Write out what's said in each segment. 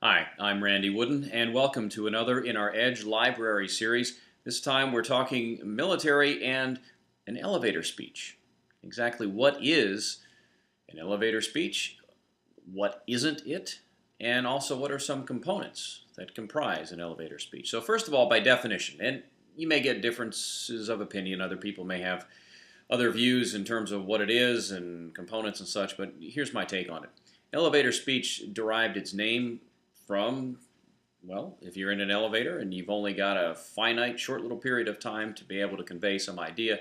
Hi, I'm Randy Wooden, and welcome to another in our Edge Library series. This time we're talking military and an elevator speech. Exactly what is an elevator speech? What isn't it? And also, what are some components that comprise an elevator speech? So, first of all, by definition, and you may get differences of opinion, other people may have other views in terms of what it is and components and such, but here's my take on it. Elevator speech derived its name from, well, if you're in an elevator and you've only got a finite, short little period of time to be able to convey some idea,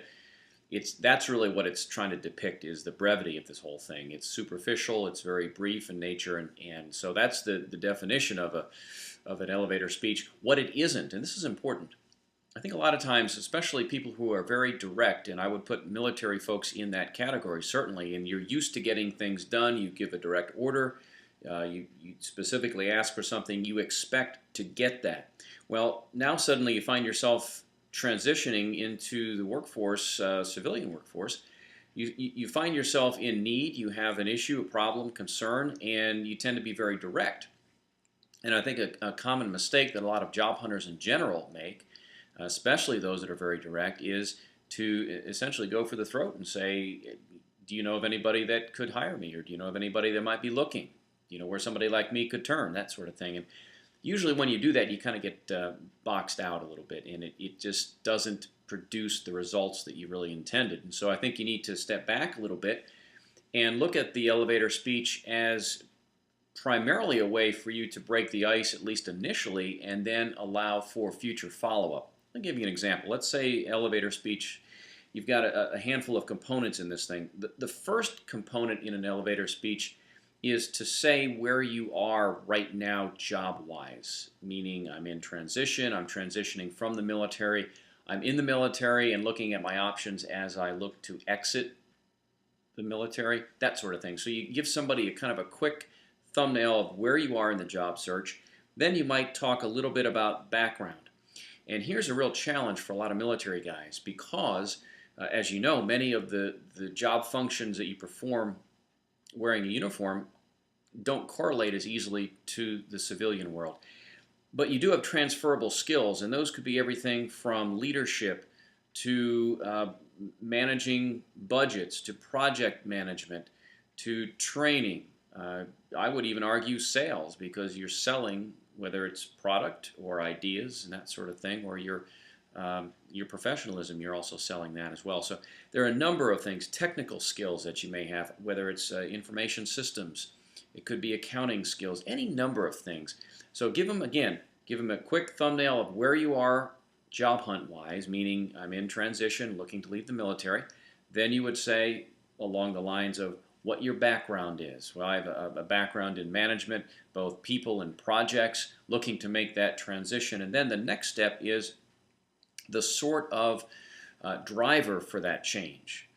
that's really what it's trying to depict, is the brevity of this whole thing. It's superficial, it's very brief in nature, and so that's the definition of an elevator speech. What it isn't, and this is important, I think a lot of times, especially people who are very direct, and I would put military folks in that category, certainly, and you're used to getting things done, you give a direct order, you specifically ask for something, you expect to get that. Well, now suddenly you find yourself transitioning into the workforce, civilian workforce. You find yourself in need, you have an issue, a problem, concern, and you tend to be very direct. And I think a common mistake that a lot of job hunters in general make, especially those that are very direct, is to essentially go for the throat and say, do you know of anybody that could hire me? Or do you know of anybody that might be looking? Do you know where somebody like me could turn? That sort of thing. And usually when you do that, you kind of get boxed out a little bit, and it just doesn't produce the results that you really intended. And so I think you need to step back a little bit and look at the elevator speech as primarily a way for you to break the ice, at least initially, and then allow for future follow-up. I'll give you an example. Let's say elevator speech, you've got a handful of components in this thing. The first component in an elevator speech is to say where you are right now job-wise, meaning I'm in transition, I'm transitioning from the military, I'm in the military and looking at my options as I look to exit the military, that sort of thing. So you give somebody a kind of a quick thumbnail of where you are in the job search. Then you might talk a little bit about background. And here's a real challenge for a lot of military guys because, as you know, many of the job functions that you perform wearing a uniform don't correlate as easily to the civilian world. But you do have transferable skills, and those could be everything from leadership to managing budgets, to project management, to training. I would even argue sales, because you're selling, whether it's product or ideas and that sort of thing, or your professionalism, you're also selling that as well. So there are a number of things, technical skills that you may have, whether it's information systems, it could be accounting skills, any number of things. So give them a quick thumbnail of where you are job hunt-wise, meaning I'm in transition, looking to leave the military. Then you would say along the lines of what your background is. Well, I have a background in management, both people and projects, looking to make that transition. And then the next step is the sort of driver for that change.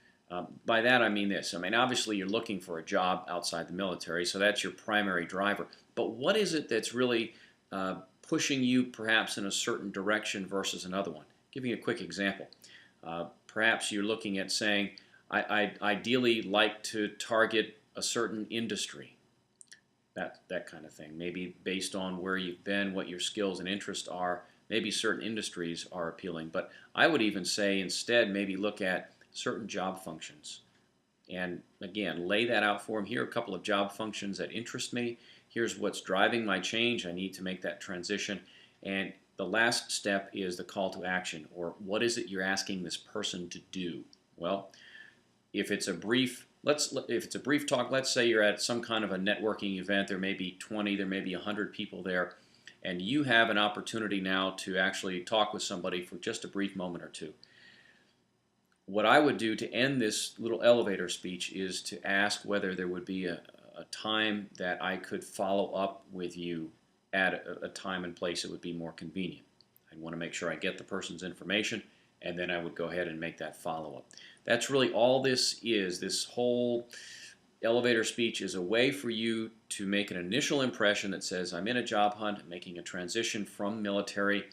By that I mean this. I mean, obviously you're looking for a job outside the military, so that's your primary driver. But what is it that's really pushing you perhaps in a certain direction versus another one? I'll give you a quick example. Perhaps you're looking at saying, I'd ideally like to target a certain industry, that kind of thing. Maybe based on where you've been, what your skills and interests are, maybe certain industries are appealing. But I would even say instead maybe look at certain job functions. And again, lay that out for them. Here are a couple of job functions that interest me. Here's what's driving my change. I need to make that transition. And the last step is the call to action, or what is it you're asking this person to do? Well, if it's a brief talk, let's say you're at some kind of a networking event, there may be 20, there may be 100 people there, and you have an opportunity now to actually talk with somebody for just a brief moment or two. What I would do to end this little elevator speech is to ask whether there would be a time that I could follow up with you at a time and place that would be more convenient. I want to make sure I get the person's information, and then I would go ahead and make that follow-up. That's really all this is. This whole elevator speech is a way for you to make an initial impression that says, I'm in a job hunt, making a transition from military,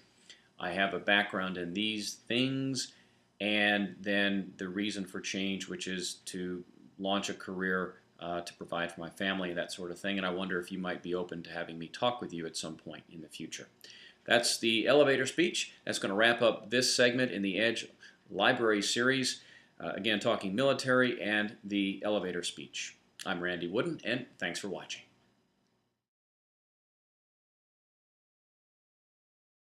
I have a background in these things, and then the reason for change, which is to launch a career to provide for my family, that sort of thing, and I wonder if you might be open to having me talk with you at some point in the future. That's the elevator speech. That's going to wrap up this segment in the Edge Library series. Again, talking military and the elevator speech. I'm Randy Wooden, and thanks for watching.